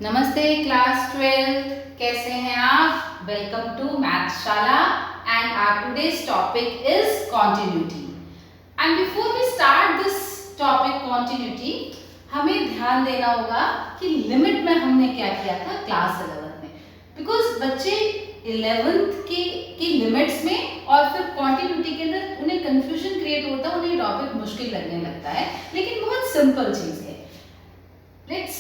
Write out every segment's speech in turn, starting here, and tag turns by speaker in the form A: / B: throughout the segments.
A: नमस्ते क्लास 12 कैसे हैं आप। Welcome to Mathshala and our today's topic is continuity. And before we start this topic continuity, हमें ध्यान देना होगा कि लिमिट में हमने क्या किया था क्लास 11 में, बिकॉज बच्चे 11th की लिमिट्स में और फिर कॉन्टिन्यूटी के अंदर उन्हें कंफ्यूजन क्रिएट होता है, उन्हें टॉपिक मुश्किल लगने लगता है, लेकिन बहुत सिंपल चीज है। Let's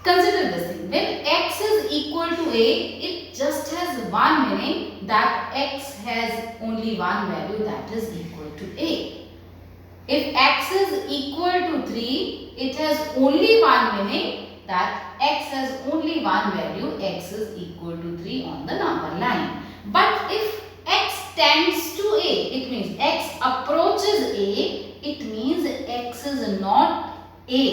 A: consider this thing. When x is equal to a, it just has one meaning, that x has only one value, that is equal to a. If x is equal to 3, it has only one meaning, that x has only one value, x is equal to 3 on the number line. But if x tends to a, it means x approaches a, it means x is not a,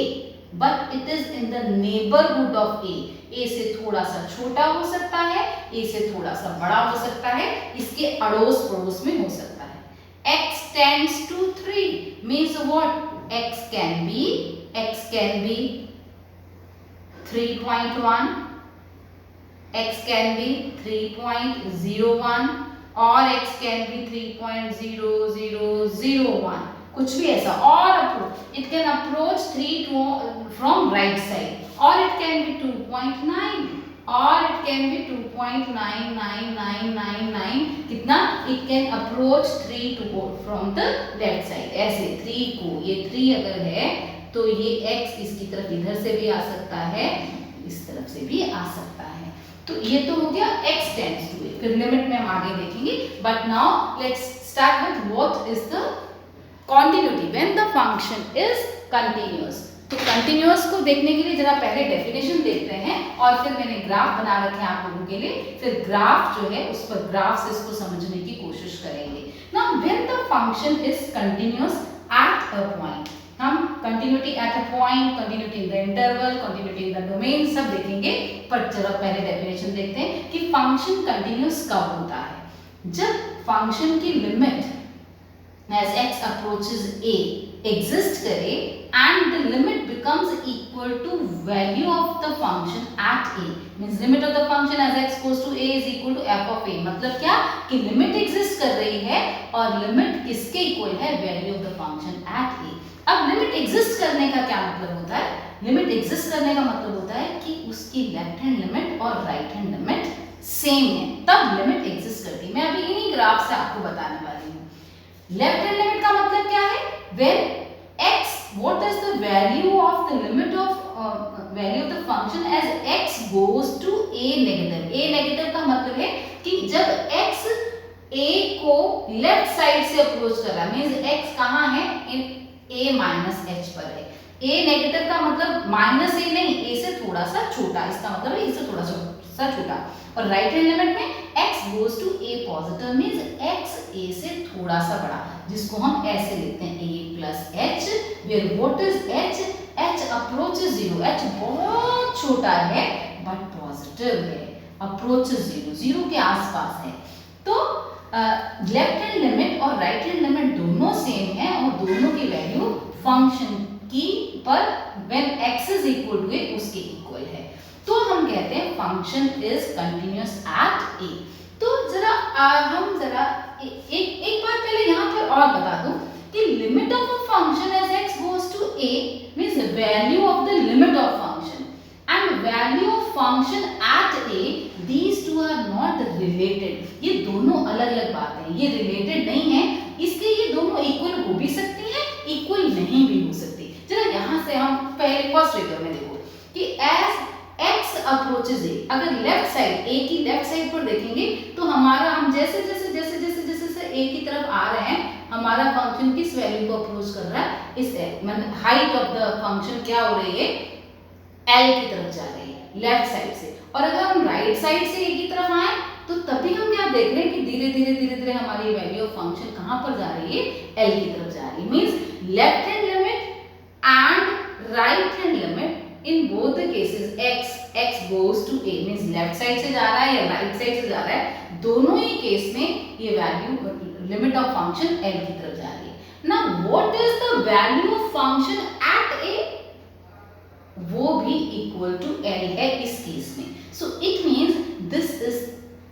A: but it is in the neighbourhood of A से थोड़ा सा छोटा हो सकता है, ए से थोड़ा सा बड़ा हो सकता है, इसके अड़ोस पड़ोस में हो सकता है। x tends to 3 means what? x can be 3.1, x can be 3.01 और x can be 3.0001, कुछ भी ऐसा। और it can approach 3 from right side, और इट कैन बी 2.9 और इट कैन बी 2.99999, कितना? It can approach 3 too from the left side. ऐसे 3 को, ये 3 अगर है तो ये x इसकी तरफ इधर से भी आ सकता है, इस तरफ से भी आ सकता है। तो ये तो हो गया x टेंड्स टू ए, फिर लिमिट में हम आगे देखेंगे। But now let's start with what is the continuity when the function is continuous। तो continuous को देखने के लिए जरा पहले डेफिनेशन देखते हैं और फिर मैंने ग्राफ बना रखे हैं आप लोगों के लिए, फिर ग्राफ जो है उस पर ग्राफ से इसको समझने की कोशिश करेंगे। Now when the function is continuous at a point, हम continuity at a point, continuity in the interval, continuity in the domain सब देखेंगे, पर जरा पहले डेफिनेशन देखते हैं कि फंक्शन कंटिन्यूस कब होता है। जब फंक्शन की limit as x approaches a exist करे and the limit becomes equal to value of the function at a, means limit of the function as x goes to a is equal to f of a। मतलब क्या कि limit exist कर रही है और limit किसके equal है? Value of the function at a। अब लिमिट एग्जिस्ट करने का क्या मतलब होता है? लिमिट एग्जिस्ट करने का मतलब होता है कि उसकी लेफ्ट हैंड लिमिट और राइट हैंड लिमिट सेम है, तब लिमिट एग्जिस्ट करती है। मैं अभी इन्हीं ग्राफ से आपको बताने वाली हूँ। लेफ्ट हैंड लिमिट का मतलब क्या है? when x, what is the value of the limit of value of the function as x goes to a negative। a negative का मतलब है कि जब x a को लेफ्ट साइड से अप्रोच कर रहा है, मींस x कहाँ है? a माइनस h पर है। a नेगेटिव का मतलब माइनस a नहीं, a से थोड़ा सा छोटा, इसका मतलब है इससे थोड़ा सा छोटा। और राइट हैंड लिमिट में x goes to a positive means x a से थोड़ा सा बड़ा, जिसको हम ऐसे लिखते हैं a plus h, where what is h? h approaches 0, h बहुत छोटा है बट पॉजिटिव है, approaches 0, 0 के आसपास है। तो लेफ्ट हैंड लिमिट और राइट हैंड लिमिट दोनों सेम है और दोनों की वैल्यू फंक्शन की पर when x is equal to a उसके इक्वल है। तो हम कहते हैं function is continuous at a। तो जरा हम जरा एक बार पहले यहाँ पर और बता दूं कि limit of a function as x goes to a means value of the limit of function and value of function at a, these two are not related. ये दोनों अलग अलग बातें हैं, ये रिलेटेड नहीं है, इसलिए ये दोनों इक्वल हो भी सकती है, इक्वल नहीं भी हो सकती। जरा यहाँ से हम पहले फर्स्ट फिगर में देखो कि एज x अप्रोचेस a, अगर लेफ्ट साइड a की लेफ्ट साइड पर देखेंगे तो हमारा हम जैसे जैसे जैसे जैसे जैसे से a की तरफ आ रहे हैं, हमारा फंक्शन किस वैल्यू को अप्रोच कर रहा है? इस मतलब हाइट ऑफ द फंक्शन क्या हो रही है? l की तरफ जा रही है लेफ्ट साइड से। और अगर हम राइट साइड से a की तरफ आए तो तभी हम क्या देख रहे हैं कि धीरे धीरे धीरे धीरे हमारी वैल्यू ऑफ फंक्शन कहाँ पर जा रही है? l की तरफ जा रही है। Means left hand limit and right hand limit in both the cases x goes to a means left side से जा रहा है या राइट साइड से जा रहा है, दोनों ही केस में ये value limit of function l की तरफ जा रही है। Now what is the value of function at a? वो भी इक्वल टू l है, इस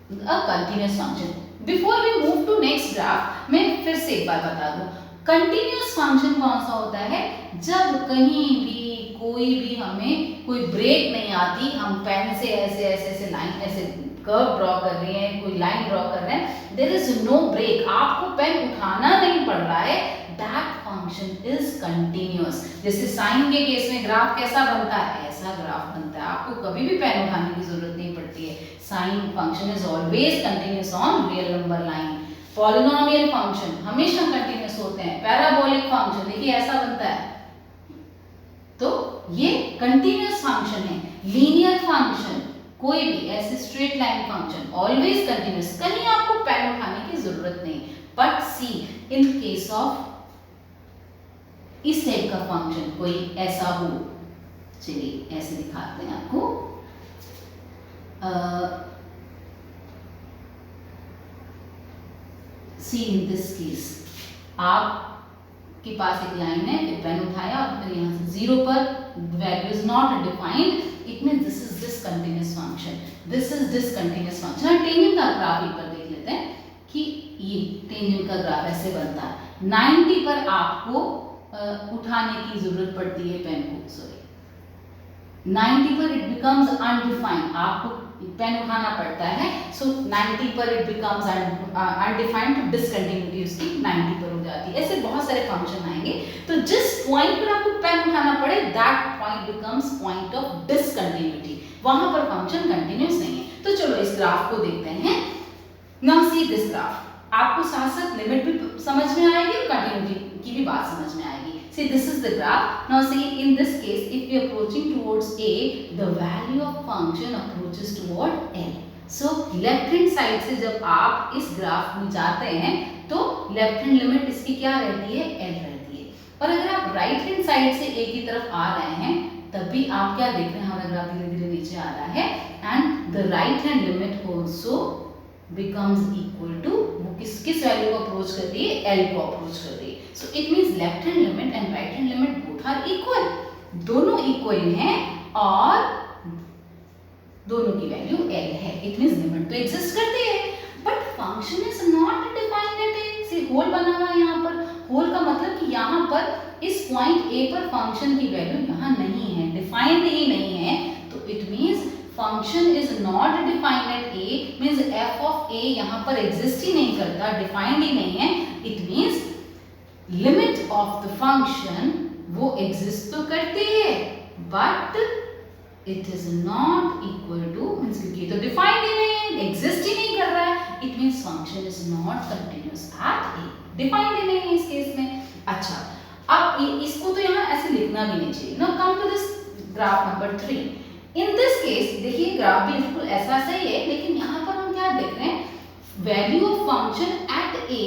A: a continuous function. Before we move to next graph, मैं फिर से एक बार बता दूं, कंटिन्यूस फंक्शन कौन सा होता है? जब कहीं भी कोई भी हमें कोई ब्रेक नहीं आती, हम पेन से ऐसे ऐसे ऐसे लाइन ऐसे कर्व ड्रॉ कर रहे हैं, कोई लाइन ड्रॉ कर रहे हैं, देयर इज नो ब्रेक, आपको पेन उठाना नहीं पड़ रहा है, दैट फंक्शन इज कंटिन्यूअस। जैसे साइन के केस में ग्राफ कैसा बनता है? ऐसा ग्राफ बनता है, आपको कभी भी पेन उठाने की जरूरत नहीं पड़ती है। Sine function is always continuous on real number line. Polynomial function हमेशा कंटिन्यूअस होते हैं। पैराबोलिक फंक्शन देखिए ऐसा बनता है, तो ये कंटिन्यूअस फंक्शन है। लीनियर फंक्शन कोई भी ऐसे straight line function always continuous, कहीं आपको पेन उठाने की जरूरत नहीं। But see in case of इस टाइप का फंक्शन कोई ऐसा हो, चलिए ऐसे दिखाते हैं आपको, सी इन दिस केस, आपके पास एक लाइन है, फिर पेन उठाया और फिर यहाँ से 0 पर value is not defined, it means this is discontinuous function, this is discontinuous function. Tangent का ग्राफ एक बार देख लेते हैं कि ये टेंजेंट का ग्राफ ऐसे बनता है। 90 पर आपको उठाने की जरूरत पड़ती है पेन को, सॉरी 90 पर इट बिकम्स अनडिफाइंड, आपको पेन उठाना पड़ता है, सो 90 पर इट बिकम्स अनडिफाइंड, तो डिसकंटिन्यूटी उसकी 90 पर हो जाती है। ऐसे बहुत सारे फंक्शन आएंगे, तो जिस पॉइंट पर आपको पेन उठाना पड़े that point becomes point of discontinuity, वहां पर फंक्शन कंटिन्यूअस नहीं है। तो चलो इस ग्राफ को देखते हैं। नाउ सी दिस ग्राफ, आपको साथ साथ लिमिट भी समझ में आएगी और कंटिन्यूटी की भी बात समझ में आएगी। See, this is the graph. Now see, in this case, if we are approaching towards A, the value of function approaches toward L. So, left hand side से जब आप इस ग्राफ में जाते हैं, तो लेफ्ट हैंड लिमिट इसकी क्या रहती है? L रहती है। और अगर आप राइट हैंड साइड से A की तरफ आ रहे हैं, तब भी आप क्या देख रहे हैं? हमारा ग्राफ धीरे धीरे नीचे आ रहा है, and the right hand limit also becomes equal to, वो किस वैल्यू को अप्रोच कर रही है? L को अप्रोच कर रही है। So it means left hand limit and right hand limit both are equal, दोनों इक्वल हैं और दोनों की वैल्यू L है। It means लिमिट तो एग्जिस्ट करती है, but function is not defined at A। से होल बना हुआ है यहाँ पर, होल का मतलब कि यहाँ पर इस पॉइंट A पर फंक्शन की वैल्यू यहाँ नहीं है, डिफाइंड ही नहीं है, तो it means function is not defined at A, means f of A यहाँ पर एग्जिस्ट ही नहीं करता, डिफाइंड ही नहीं है। It means limit of the function वो एग्जिस्ट तो करती है, but it is not equal to, means क्योंकि तो डिफाइंड ही नहीं है, एग्जिस्ट ही नहीं कर रहा है, it means function is not continuous at A, defined ही नहीं है इस केस में। अच्छा, अब इसको तो यहाँ ऐसे लिखना भी नहीं चाहिए। Now come to this graph number 3। In this case देखिए ग्राफ भी बिल्कुल ऐसा सही है, लेकिन यहाँ पर हम क्या देख रहे हैं? Value of function at A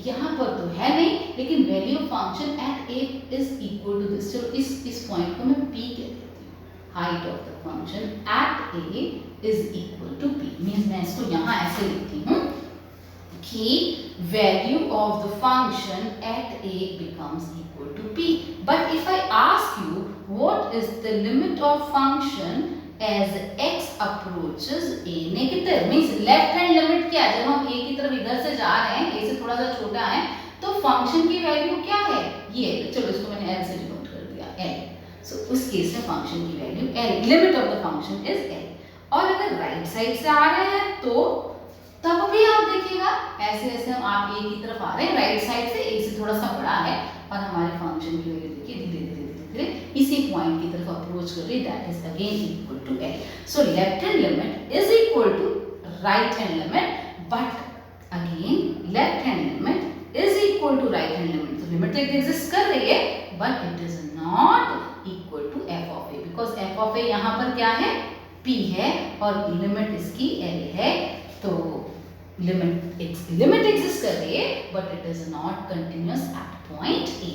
A: यहाँ पर तो है नहीं, लेकिन value of function at A is equal to this. चलो इस पॉइंट को मैं P कह देती हूँ। Height of the function at A is equal to P, means मैं इसको यहाँ ऐसे लिखती हूँ कि value of the function at A becomes equal to P. But if I ask you what is the limit of function as x approaches A negative, means left hand limit क्या है? जब हम A की तरफ इधर से जा रहे हैं, A से थोड़ा सा छोटा है, तो फंक्शन की वैल्यू क्या है? ये, चलो इसको मैंने L से डिनोट कर दिया, L. So उस केस में फंक्शन की value L, limit of the function is L। और अगर राइट साइड से आ रहे हैं तो तब भी आप देखिएगा ऐसे ऐसे हम आप A की तरफ आ रहे हैं, राइट साइड से A से थोड़ा सा बड़ा है, और हमारे फंक्शन की वैल्यू देखिए धीरे धीरे इसी पॉइंट की तरफ अप्रोच कर रही है, that is again equal to L। So left hand limit is equal to right hand limit, but again left hand limit is equal to right hand limit. तो लिमिट तो एग्जिस्ट कर रही है, but it is not equal to f of A, because f of A यहाँ पर क्या है? P है, और लिमिट इसकी L है, तो लिमिट एग्जिस्ट कर रही है, but it is not continuous eight point A।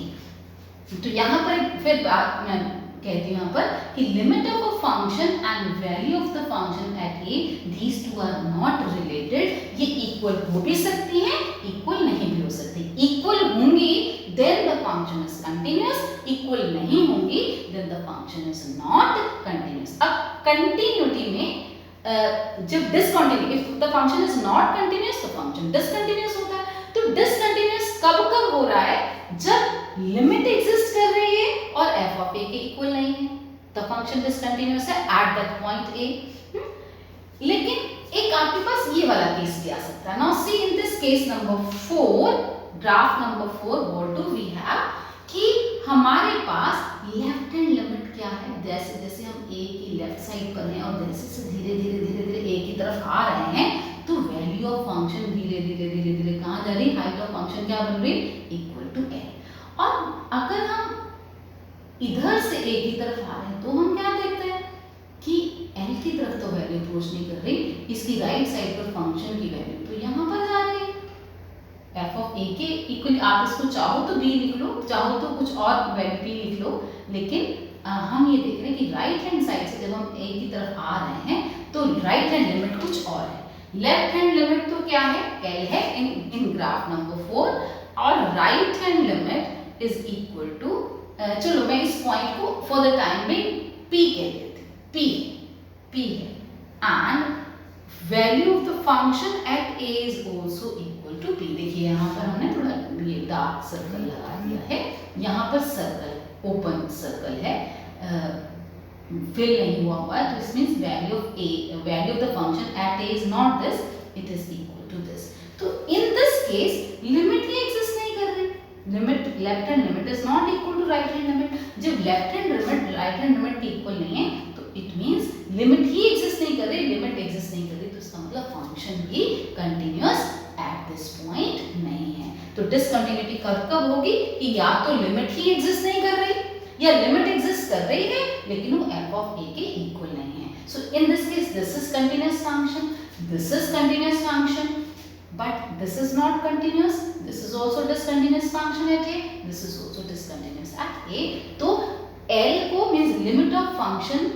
A: तो यहाँ पर फिर बात मैं कहती हूँ यहाँ पर कि limit of a function and value of the function at A, these two are not related. ये इक्वल हो भी सकती हैं, इक्वल नहीं भी हो सकती। इक्वल होंगी then the function is continuous, equal नहीं होंगी then the function is not continuous. अब कंटिन्यूटी में जब discontinue, if the function is not continuous तो फंक्शन डिसकंटिन्यूअस होता है। तो डिसकंटिन्यूअस कब कब हो रहा है, जब लिमिट एग्जिस्ट कर रही है और एफ ऑफ ए के इक्वल नहीं है, द फंक्शन डिसकंटिन्यूअस है एट दैट पॉइंट ए। लेकिन एक आपके पास ये वाला केस भी आ सकता है। Now see in this case number 4, graph number 4, what do we have कि हमारे पास लेफ्ट हैंड लिमिट क्या है, जैसे जैसे हम ए की लेफ्ट साइड पर हैं और जैसे से धीरे धीरे ए की तरफ आ रहे हैं, तो वैल्यू ऑफ फंक्शन धीरे धीरे कहाँ जा रही है, हाइट ऑफ फंक्शन क्या बन रही है, इक्वल टू ए। और अगर हम इधर से ए की तरफ आ रहे हैं तो हम क्या देखते हैं कि एल की तरफ तो वैल्यू अप्रोच नहीं कर रही, इसकी राइट साइड पर फंक्शन की वैल्यू तो यहाँ पर जा रही है एफ ऑफ ए के इक्वल। आप इसको चाहो तो बी लिख लो, चाहो तो कुछ और वैल्यू पी लिख लो, लेकिन हम ये देख रहे हैं कि राइट हैंड साइड से जब हम ए की तरफ आ रहे हैं तो राइट हैंड लिमिट कुछ और है। लेफ्ट हैंड लिमिट तो क्या है, एल है इन ग्राफ नंबर 4, और right hand limit is equal to, चलो मैं इस पॉइंट को for the time being P कह देती हूँ, पी है, and value of the function at A is also equal to P. देखिए यहाँ पर हमने थोड़ा ये डार्क सर्कल लगा दिया है, यहाँ पर सर्कल ओपन सर्कल है, फिल नहीं हुआ है, तो इस means value of A, value of the function at A is not this, it is equal to this. तो इन दिस केस लिमिट ही एग्जिस्ट नहीं कर रही, limit left hand limit is not equal to right hand limit. जब left hand limit right hand limit के equal नहीं है तो इट मींस लिमिट ही एग्जिस्ट नहीं कर रही, लिमिट एग्जिस्ट नहीं कर रही, तो इसका मतलब फंक्शन भी कंटिन्यूअस एट दिस पॉइंट नहीं है। तो डिसकंटिन्यूटी कब होगी कि या तो लिमिट ही एग्जिस्ट नहीं कर रही या लिमिट एग्जिस्ट कर रही है लेकिन वो एफ ऑफ ए के इक्वल नहीं है। So in this case this is continuous function, this is continuous function, but this is not continuous, this is also discontinuous function at a, this is also discontinuous at a। तो L को means limit of function,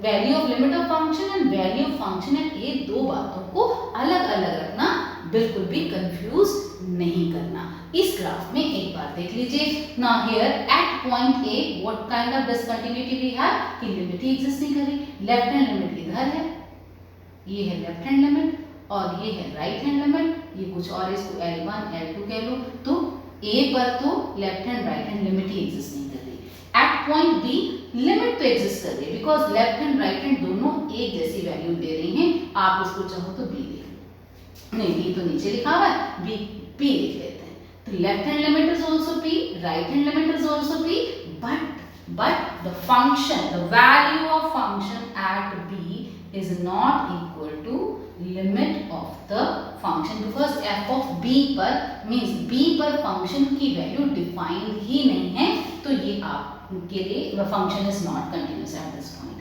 A: value of limit of function and value of function at a, दो बातों को अलग अलग रखना, बिल्कुल भी कंफ्यूज नहीं करना। इस ग्राफ में एक बार देख लीजिए, now here at point A what kind of discontinuity we have कि लिमिट ही एग्जिस्ट नहीं कर रही, लेफ्ट हैंड लिमिट इधर है, ये है लेफ्ट हैंड लिमिट और ये है राइट हैंड लिमिट, ये कुछ और इसको L1 L2 कह लो, तो A पर तो left hand right hand limit ही एग्जिस्ट नहीं कर रही। एट पॉइंट B लिमिट तो एग्जिस्ट कर रही है because left hand right hand दोनों एक जैसी वैल्यू दे रही हैं, आप इसको चाहो तो B लिख लो, नहीं B तो नीचे लिखा हुआ है, P लिख लेते हैं। तो left hand limit is also P, right hand limit is also P, but the function, the value of function at B is not equal to limit of the function because f of b पर means b पर function की value defined ही नहीं है, तो ये आपके लिए function is not continuous at this point.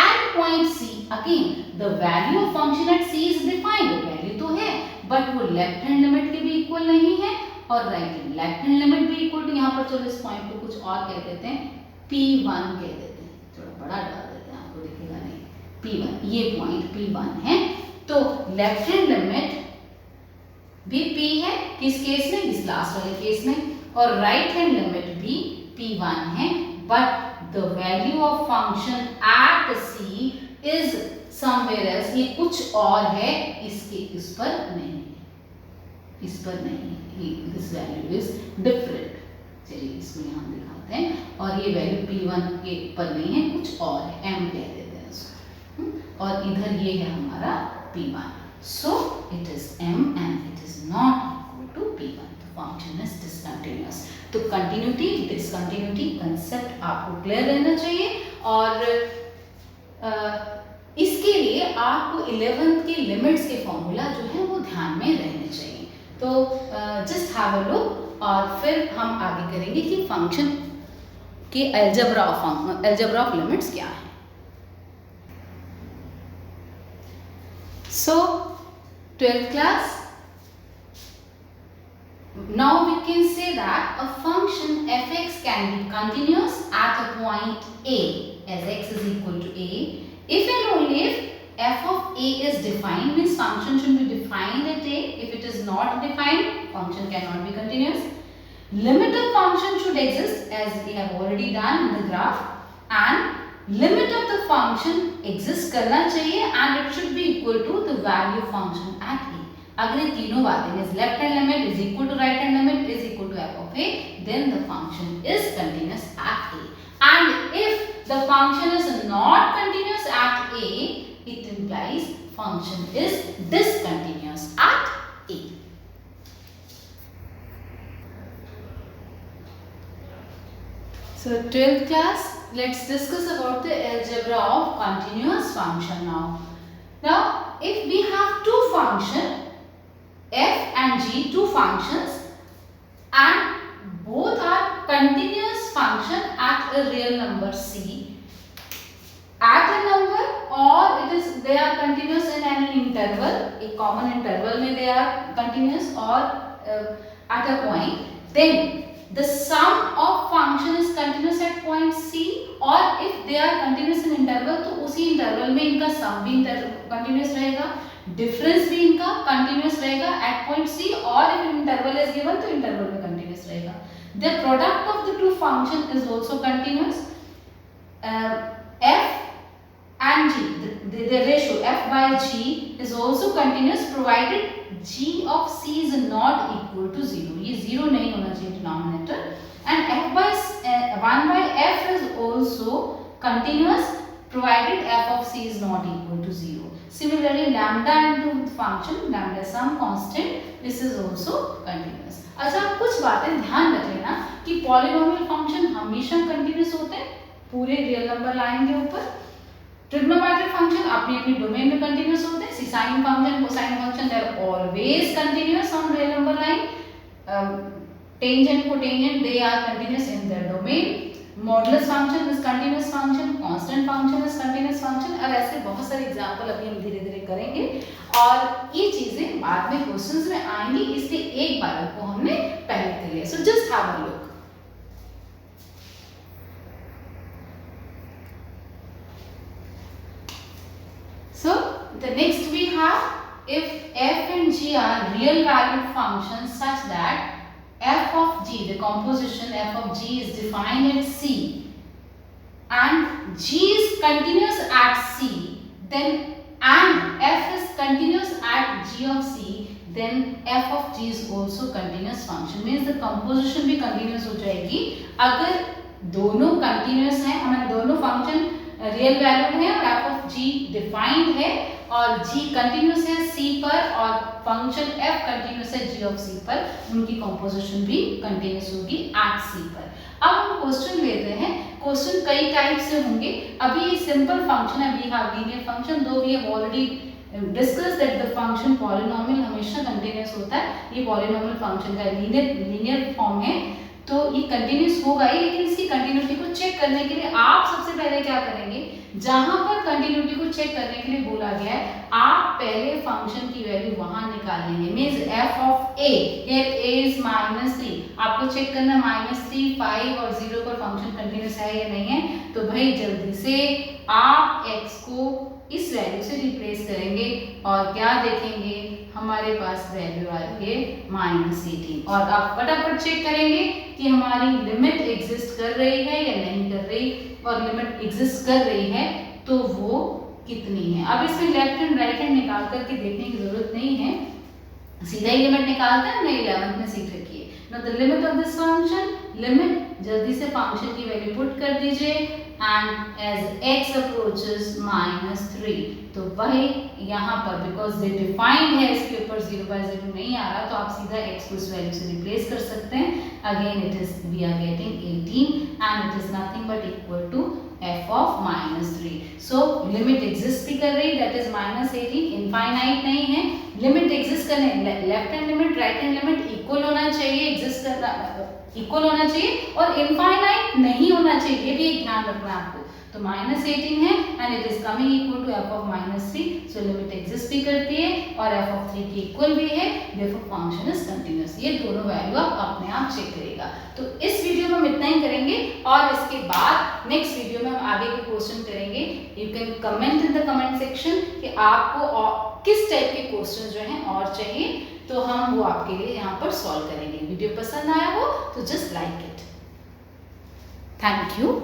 A: At point C again the value of function at C is defined, value तो है but वो लेफ्ट हैंड लिमिट के भी इक्वल नहीं है और right hand left hand limit भी इक्वल टू, यहाँ पर चलो इस पॉइंट को कुछ और कह देते हैं, P1 कह देते हैं, थोड़ा बड़ा डाल देते हैं, आपको दिखेगा नहीं, P1, ये पॉइंट P1 है। तो लेफ्ट हैंड लिमिट भी P है किस केस में, इस लास्ट वाले केस में, और राइट हैंड लिमिट भी P1 है, but the value of function eight C is somewhere else, ये कुछ और है, इसके इस पर नहीं है, इस पर नहीं है, दिस वैल्यू इज डिफरेंट। चलिए इसको यहाँ दिखाते हैं, और ये वैल्यू P1 के पर नहीं है, कुछ और है, M कह देते हैं उसको, और इधर ये है हमारा P1, so it is M and it is not equal to P1, the function is discontinuous। तो कंटिन्यूटी डिसकंटिन्यूटी कंसेप्ट आपको क्लियर रहना चाहिए, और इसके लिए आपको 11th के लिमिट्स के फॉर्मूला जो है वो ध्यान में रहने चाहिए। तो जस्ट हैव अ लुक, और फिर हम आगे करेंगे कि फंक्शन के अलजेब्रा ऑफ लिमिट्स क्या है। So 12th class, now we can say that a function fx can be continuous at a point A as x is equal to A if and only if f of A is defined, means function should be defined at A. If it is not defined, function cannot be continuous. Limit of function should exist as we have already done in the graph, and limit of the function exist करना चाहिए and it should be equal to the value function at A. अगर ये तीनों बातें means left hand limit is equal to right hand limit is equal to F of A, then the function is continuous at A. And if the function is not continuous at A, it implies function is discontinuous at a. So 12th class, let's discuss about the algebra of continuous function now. Now if we have two functions f and g, two functions, and both are continuous function at a real number c, at a number, or they are continuous in any interval, a common interval में they are continuous, or at a point, then the sum of function is continuous at point c, or if they are continuous in interval तो उसी interval में इनका sum भी continuous रहेगा, difference भी इनका continuous रहेगा at point c, or if interval is given तो interval में continuous रहेगा. The product of the two function is also continuous. F and g, the ratio f by g is also continuous provided g of c is not equal to 0. ये 0 नहीं होना चाहिए denominator. And f by 1 by f is also continuous provided f of c is not equal to 0. Similarly, lambda into function, lambda some constant, this is also continuous. अच्छा, कुछ बातें ध्यान रख लेना कि पॉलिनोमियल फंक्शन हमेशा कंटिन्यूस होते हैं पूरे रियल नंबर लाइन के ऊपर. ट्रिग्नोमेट्रिक फंक्शन अपनी अपनी डोमेन में कंटिन्यूस होते हैं. Sine function, cosine function, they are always continuous on real number line. Tangent, cotangent, they are continuous in their domain. Modulus function is continuous function, constant function is continuous function. और ऐसे बहुत सारे example अभी हम धीरे धीरे करेंगे और ये चीजें बाद में क्वेश्चंस में आएंगी, इसलिए एक बार को हमने पहले कर लिया. So just have a look. So the next we have, if f and g are real valued functions such that f of g, the composition f of g is defined at c and g is continuous at c, then and f is continuous at g of c, then f of g is also continuous function. Means the composition भी continuous हो जाएगी अगर दोनों continuous हैं, हमारे दोनों function real valued है और f ऑफ g डिफाइंड है और g कंटिन्यूस है c पर और फंक्शन f कंटिन्यूस है g ऑफ c पर, उनकी कंपोजिशन भी कंटिन्यूस होगी एट c पर. अब हम क्वेश्चन लेते हैं. क्वेश्चन कई टाइप से होंगे. अभी ये सिंपल फंक्शन है, we have linear function, do we have already discuss that the function polynomial हमेशा कंटिन्यूस होता है. ये पॉलिनोमियल फंक्शन का लीनियर फॉर्म है तो ये कंटिन्यूस होगा ही, लेकिन इसकी कंटिन्यूटी को चेक करने के लिए आप सबसे पहले क्या करेंगे, जहां पर कंटिन्यूटी को चेक करने के लिए बोला गया है आप पहले फंक्शन की वैल्यू वहां निकाल लेंगे. Means f of a, here a is -3, आपको चेक करना -3, 5 और 0 पर फंक्शन कंटिन्यूस है या नहीं है. तो भाई जल्दी से आप x को इस वैल्यू से रिप्लेस करेंगे और क्या देखेंगे, हमारे पास वैल्यू आ रही है -18 और आप फटाफट चेक करेंगे कि हमारी लिमिट एग्जिस्ट कर रही है या नहीं कर रही, और लिमिट एग्जिस्ट कर रही है तो वो कितनी है. अब इसमें लेफ्ट हैंड राइट हैंड निकाल करके देखने की जरूरत नहीं है, सीधा ही लिमिट निकालते हैं. हमने 11th में सीख रखी है. Now the limit of this function, limit जल्दी से फंक्शन की वैल्यू पुट कर दीजिए एंड एज x अप्रोचेस -3 तो वही यहाँ पर बिकॉज दे डिफाइंड है इसके ऊपर 0/0 नहीं आ रहा तो आप सीधा x को इस वैल्यू से रिप्लेस कर सकते हैं. Again it is we are getting 18 and it is nothing but equal to f of -3. So limit exist भी कर रही, दैट इज -18, इनफाइनाइट नहीं है. लिमिट एग्जिस्ट करने left hand limit right hand limit equal होना चाहिए, एग्जिस्ट करना equal होना चाहिए और इनफाइनाइट नहीं होना चाहिए, ये भी एक ध्यान रखना है आपको. तो -18 है and it is coming equal to f of -3. So limit exist भी करती है और f ऑफ 3 के इक्वल भी है, देयरफॉर फंक्शन इज कंटीन्यूअस. ये दोनों वैल्यू आप अपने आप चेक करेगा. तो इस वीडियो में हम इतना ही करेंगे और इसके बाद नेक्स्ट वीडियो में हम आगे के क्वेश्चन करेंगे. You can comment in the comment section कि आपको किस टाइप के क्वेश्चन जो हैं और चाहिए, तो हम वो आपके लिए यहाँ पर सॉल्व करेंगे. वीडियो पसंद आया हो तो just like it. Thank you.